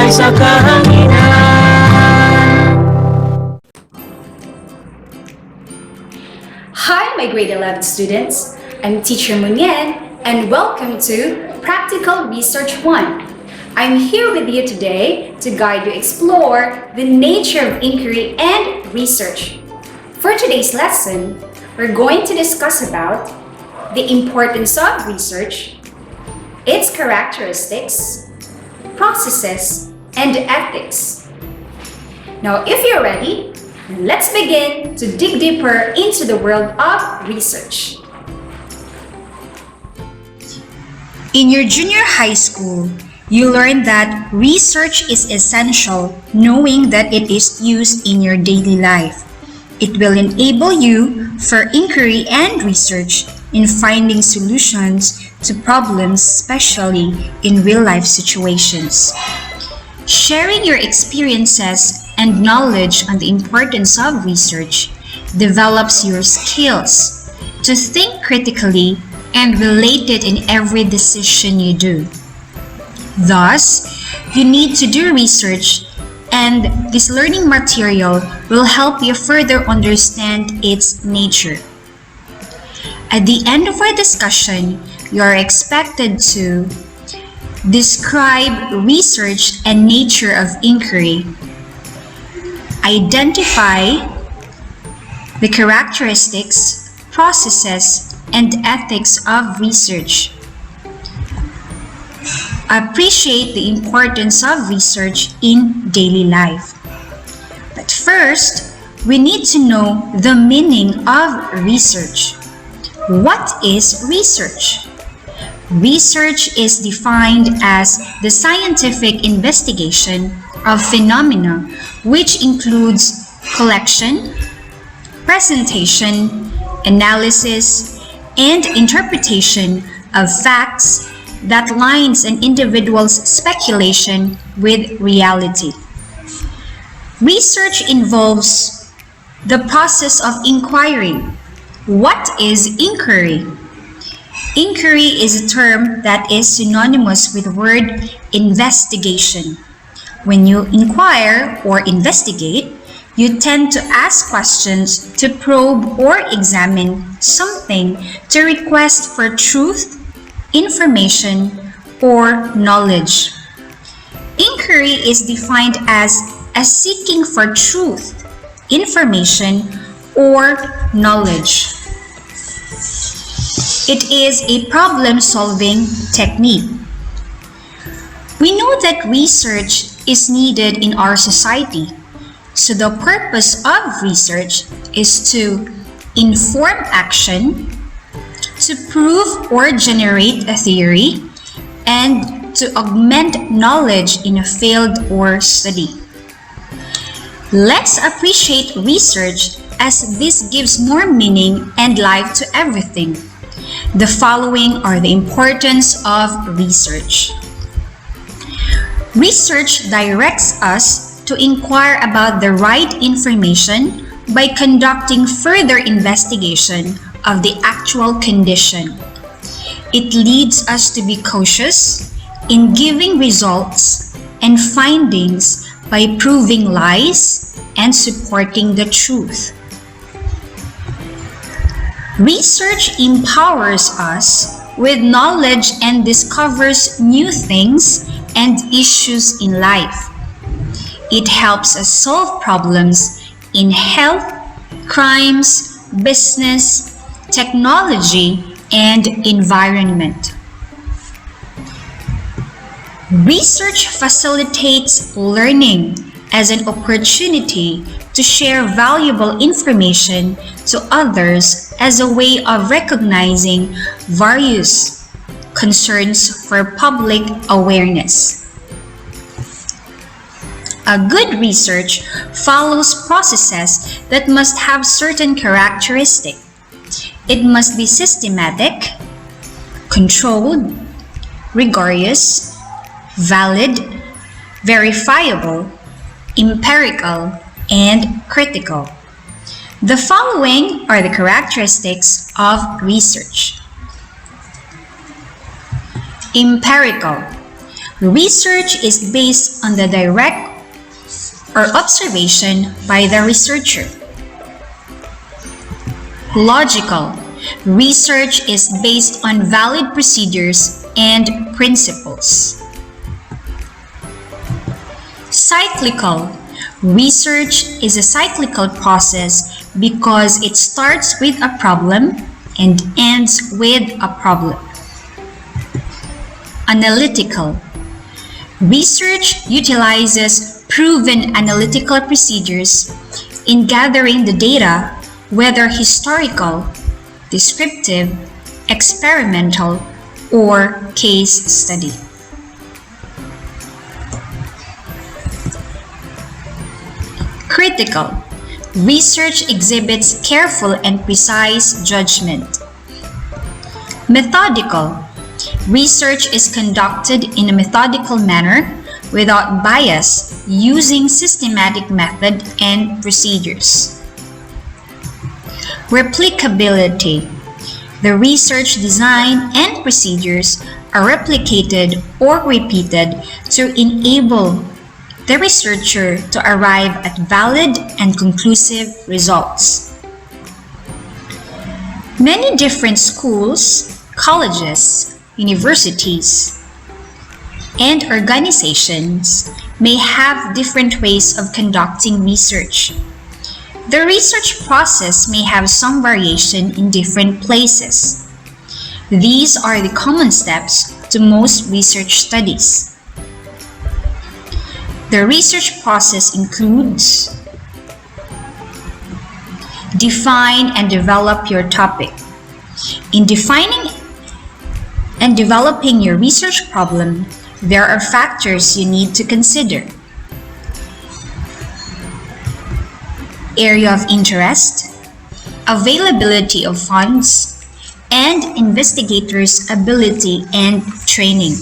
buhay sa kahanginan. Hi, my grade 11 students. I'm Teacher Munyen, and welcome to Practical Research 1. I'm here with you today to guide you explore the nature of inquiry and research. For today's lesson, we're going to discuss about the importance of research, its characteristics, processes, and ethics. Now, if you're ready, let's begin to dig deeper into the world of research. In your junior high school, you learned that research is essential, knowing that it is used in your daily life. It will enable you for inquiry and research in finding solutions to problems, especially in real-life situations. Sharing your experiences and knowledge on the importance of research develops your skills to think critically and relate it in every decision you do. Thus, you need to do research, and this learning material will help you further understand its nature. At the end of our discussion, you are expected to describe research and nature of inquiry, identify the characteristics, processes, and ethics of research, appreciate the importance of research in daily life. But first, we need to know the meaning of research. What is research? Research is defined as the scientific investigation of phenomena, which includes collection, presentation, analysis, and interpretation of facts that lines an individual's speculation with reality. Research involves the process of inquiry. What is inquiry? Inquiry is a term that is synonymous with the word investigation. When you inquire or investigate, you tend to ask questions to probe or examine something to request for truth, information, or knowledge. Inquiry is defined as a seeking for truth, information, or knowledge. It is a problem-solving technique. We know that research is needed in our society, so the purpose of research is to inform action, to prove or generate a theory, and to augment knowledge in a field or study. Let's appreciate research, as this gives more meaning and life to everything. The following are the importance of research. Research directs us to inquire about the right information by conducting further investigation of the actual condition. It leads us to be cautious in giving results and findings by proving lies and supporting the truth. Research empowers us with knowledge and discovers new things and issues in life. It helps us solve problems in health, crimes, business, technology, and environment. Research facilitates learning as an opportunity to share valuable information to others as a way of recognizing various concerns for public awareness. A good research follows processes that must have certain characteristics. It must be systematic, controlled, rigorous, valid, verifiable, empirical, and critical. The following are the characteristics of research. Empirical. Research is based on the direct or observation by the researcher. Logical. Research is based on valid procedures and principles. Cyclical. Research is a cyclical process because it starts with a problem and ends with a problem. Analytical. Research utilizes proven analytical procedures in gathering the data, whether historical, descriptive, experimental, or case study. Critical. Research exhibits careful and precise judgment. Methodical. Research is conducted in a methodical manner without bias, using systematic method and procedures. Replicability. The research design and procedures are replicated or repeated to enable the researcher to arrive at valid and conclusive results. Many different schools, colleges, universities, and organizations may have different ways of conducting research. The research process may have some variation in different places. These are the common steps to most research studies. The research process includes: define and develop your topic. In defining and developing your research problem, there are factors you need to consider. Area of interest, availability of funds, and investigators' ability and training.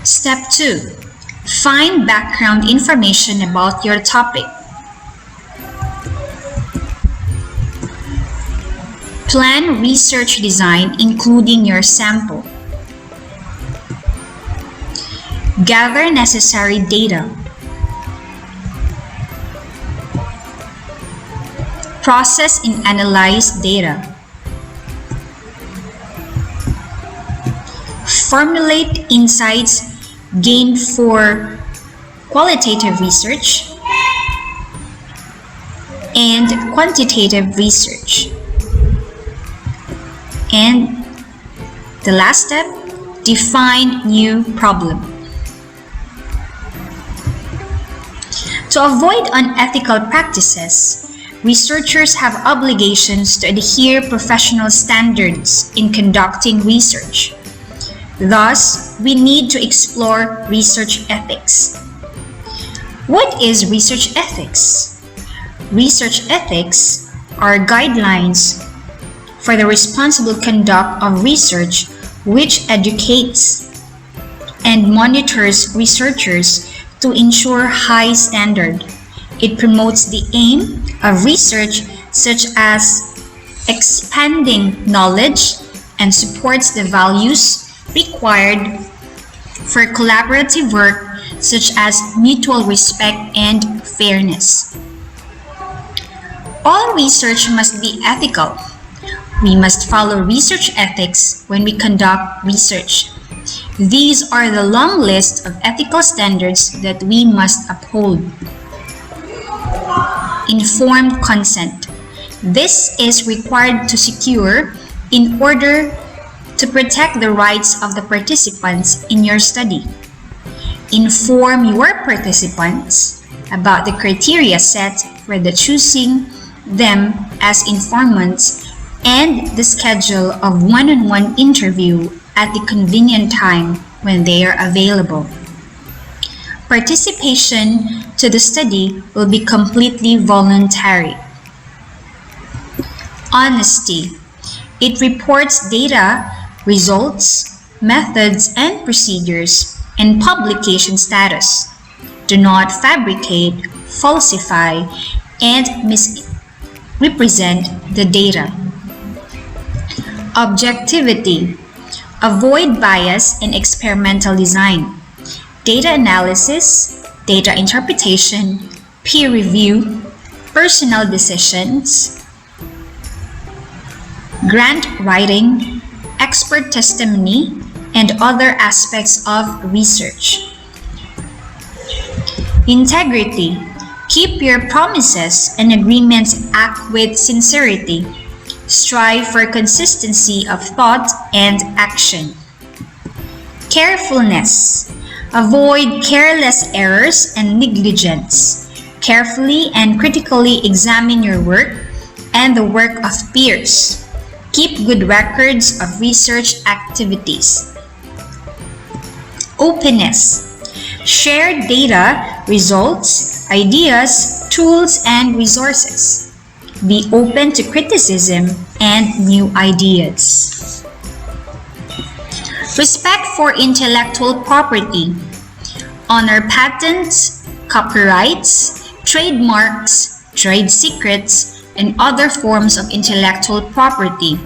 Step 2. Find background information about your topic. Plan research design including your sample. Gather necessary data. Process and analyze data. Formulate insights gained for qualitative research and quantitative research. And the last step, define new problem. To avoid unethical practices, researchers have obligations to adhere professional standards in conducting research. Thus, we need to explore research ethics. What is research ethics? Research ethics are guidelines for the responsible conduct of research which educates and monitors researchers to ensure high standard. It promotes the aim of research such as expanding knowledge and supports the values required for collaborative work such as mutual respect and fairness. All research must be ethical. We must follow research ethics when we conduct research. These are the long list of ethical standards that we must uphold. Informed consent. This is required to secure in order to protect the rights of the participants in your study. Inform your participants about the criteria set for the choosing them as informants and the schedule of one-on-one interview at the convenient time when they are available. Participation to the study will be completely voluntary. Honesty. It reports data, results, methods and procedures, and publication status. Do not fabricate, falsify, and misrepresent the data. Objectivity. Avoid bias in experimental design. Data analysis, data interpretation, peer review, personal decisions, grant writing, expert testimony, and other aspects of research. Integrity. Keep your promises and agreements, act with sincerity. Strive for consistency of thought and action. Carefulness. Avoid careless errors and negligence. Carefully and critically examine your work and the work of peers. Keep good records of research activities. Openness. Share data, results, ideas, tools, and resources. Be open to criticism and new ideas. Respect for intellectual property. Honor patents, copyrights, trademarks, trade secrets, and other forms of intellectual property.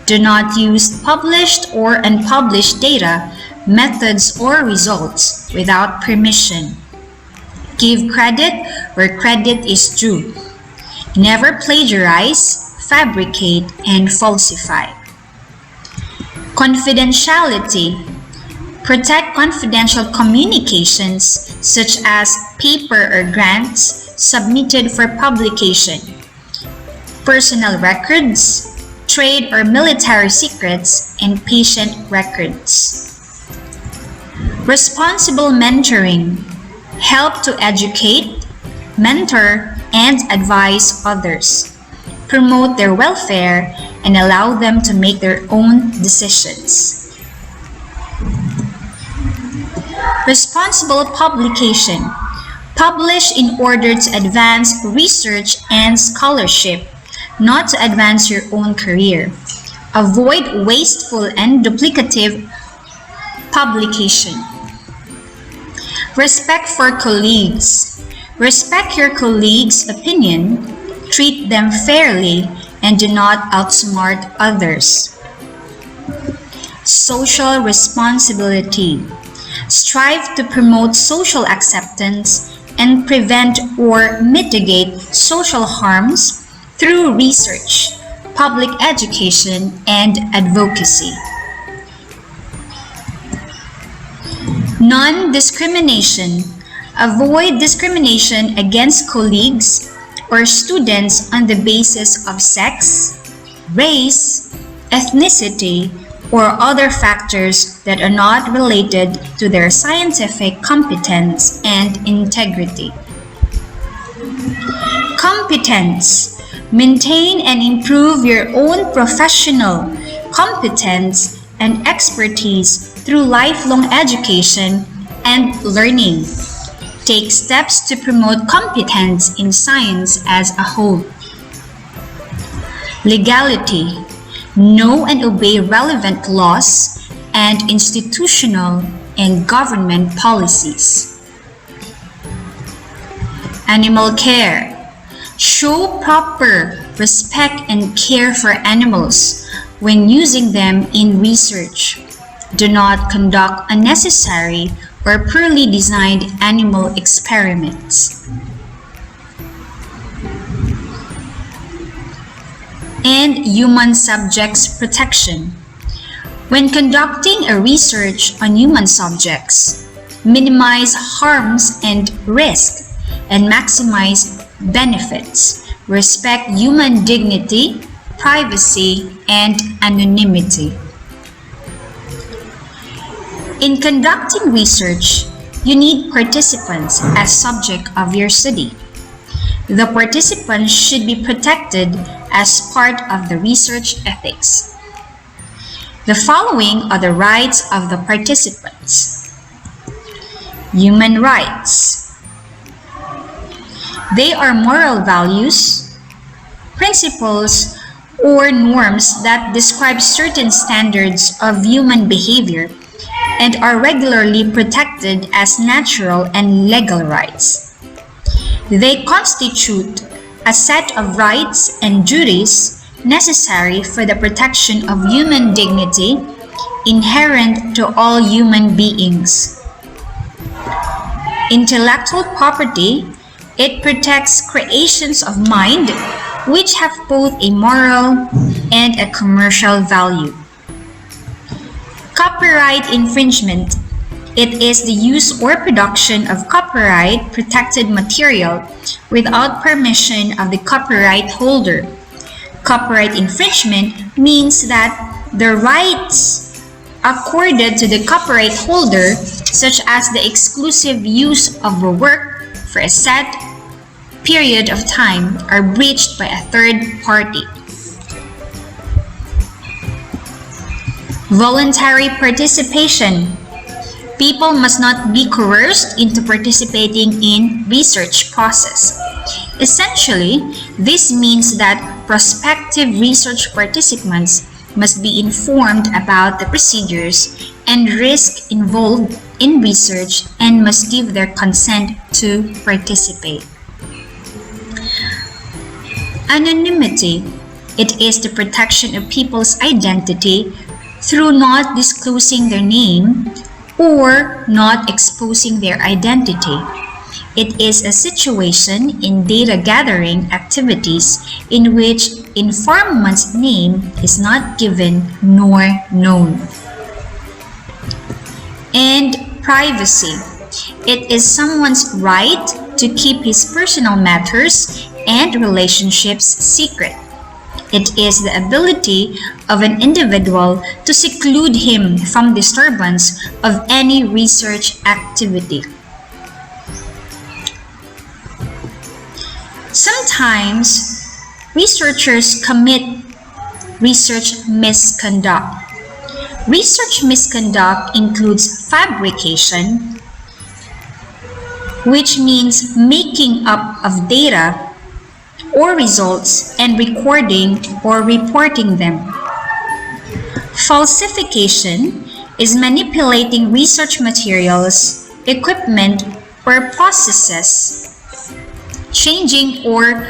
Do not use published or unpublished data, methods, or results without permission. Give credit where credit is due. Never plagiarize, fabricate, and falsify. Confidentiality. Protect confidential communications such as paper or grants submitted for publication, personal records, trade or military secrets, and patient records. Responsible mentoring. Help to educate, mentor, and advise others. Promote their welfare and allow them to make their own decisions. Responsible publication. Publish in order to advance research and scholarship, not to advance your own career. Avoid wasteful and duplicative publication. Respect for colleagues. Respect your colleagues' opinion, treat them fairly, and do not outsmart others. Social responsibility. Strive to promote social acceptance and prevent or mitigate social harms through research, public education, and advocacy. Non-discrimination. Avoid discrimination against colleagues or students on the basis of sex, race, ethnicity, or other factors that are not related to their scientific competence and integrity. Competence. Maintain and improve your own professional competence and expertise through lifelong education and learning. Take steps to promote competence in science as a whole. Legality. Know and obey relevant laws and institutional and government policies. Animal care. Show proper respect and care for animals when using them in research. Do not conduct unnecessary or poorly designed animal experiments. And human subjects protection. When conducting a research on human subjects, minimize harms and risk and maximize benefits. Respect human dignity, privacy, and anonymity. In conducting research, you need participants as subject of your study. The participants should be protected as part of the research ethics. The following are the rights of the participants. Human rights. They are moral values, principles, or norms that describe certain standards of human behavior and are regularly protected as natural and legal rights. They constitute a set of rights and duties necessary for the protection of human dignity inherent to all human beings. Intellectual property, it protects creations of mind which have both a moral and a commercial value. Copyright infringement, it is the use or production of copyright-protected material without permission of the copyright holder. Copyright infringement means that the rights accorded to the copyright holder, such as the exclusive use of a work for a set period of time, are breached by a third party. Voluntary participation. People must not be coerced into participating in research process. Essentially, this means that prospective research participants must be informed about the procedures and risk involved in research and must give their consent to participate. Anonymity. It is the protection of people's identity through not disclosing their name or not exposing their identity. It is a situation in data gathering activities in which informant's name is not given nor known. And privacy. It is someone's right to keep his personal matters and relationships secret. It is the ability of an individual to seclude him from disturbance of any research activity. Sometimes, researchers commit research misconduct. Research misconduct includes fabrication, which means making up of data or results and recording or reporting them. Falsification is manipulating research materials, equipment, or processes, changing or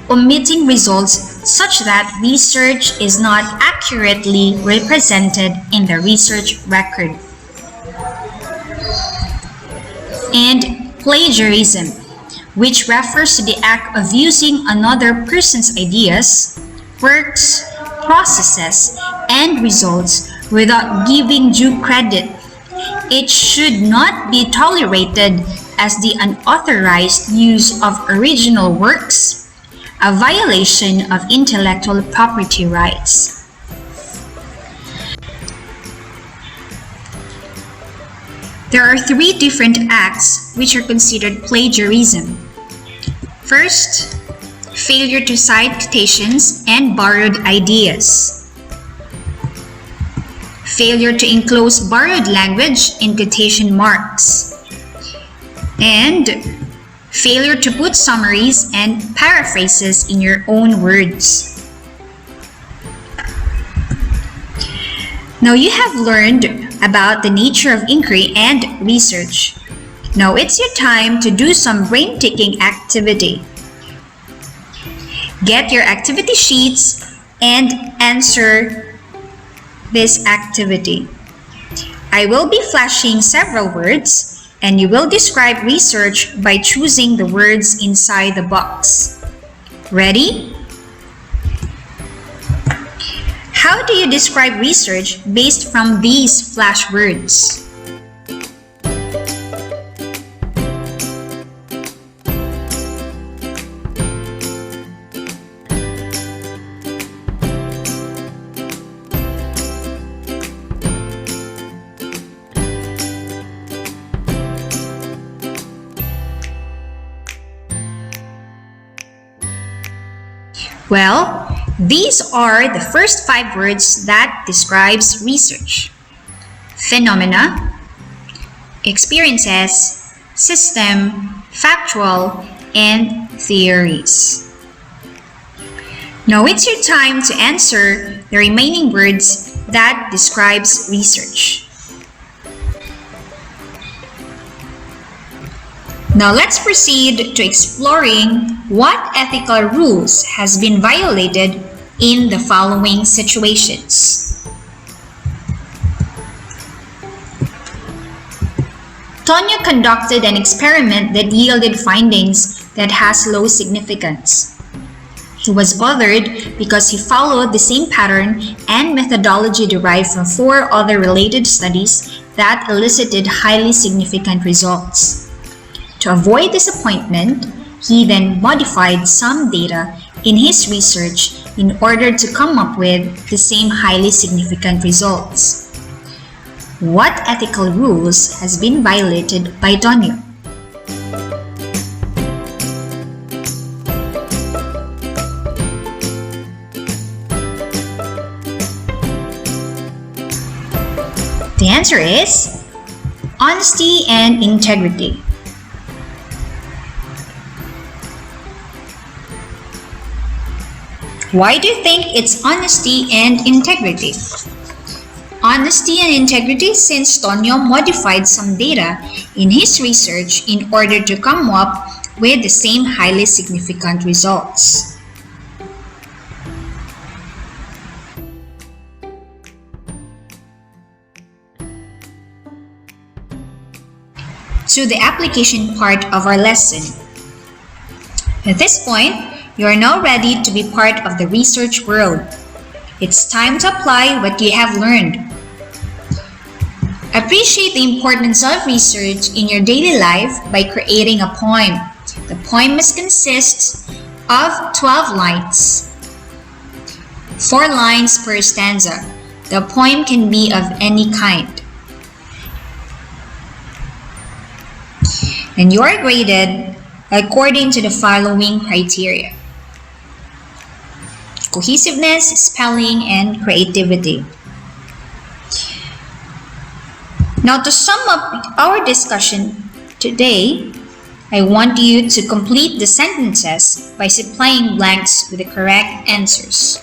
omitting results such that research is not accurately represented in the research record. And plagiarism, which refers to the act of using another person's ideas, works, processes, and results without giving due credit. It should not be tolerated as the unauthorized use of original works, a violation of intellectual property rights. There are three different acts which are considered plagiarism. First, failure to cite quotations and borrowed ideas. Failure to enclose borrowed language in quotation marks. And failure to put summaries and paraphrases in your own words. Now you have learned about the nature of inquiry and research. Now it's your time to do some brain-taking activity. Get your activity sheets and answer this activity. I will be flashing several words and you will describe research by choosing the words inside the box. Ready? How do you describe research based from these flash words? Well, these are the first 5 words that describes research. Phenomena, experiences, system, factual, and theories. Now it's your time to answer the remaining words that describes research. Now let's proceed to exploring what ethical rules has been violated in the following situations. Tonyo conducted an experiment that yielded findings that has low significance. He was bothered because he followed the same pattern and methodology derived from 4 other related studies that elicited highly significant results. To avoid disappointment, he then modified some data in his research in order to come up with the same highly significant results. What ethical rules has been violated by Tonyo? The answer is honesty and integrity. Why do you think it's honesty and integrity? Honesty and integrity since Tonyo modified some data in his research in order to come up with the same highly significant results. To the application part of our lesson. At this point, you are now ready to be part of the research world. It's time to apply what you have learned. Appreciate the importance of research in your daily life by creating a poem. The poem must consist of 12 lines, 4 lines per stanza. The poem can be of any kind. And you are graded according to the following criteria: cohesiveness, spelling, and creativity. Now, to sum up our discussion today, I want you to complete the sentences by supplying blanks with the correct answers.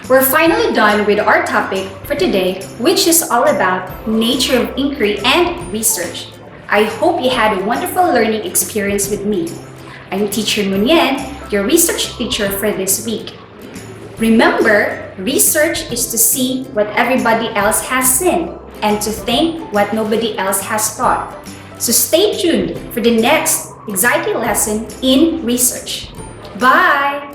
We're finally done with our topic for today, which is all about nature of inquiry and research. I hope you had a wonderful learning experience with me. I'm Teacher Munyen, your research teacher for this week. Remember, research is to see what everybody else has seen and to think what nobody else has thought. So stay tuned for the next exciting lesson in research. Bye!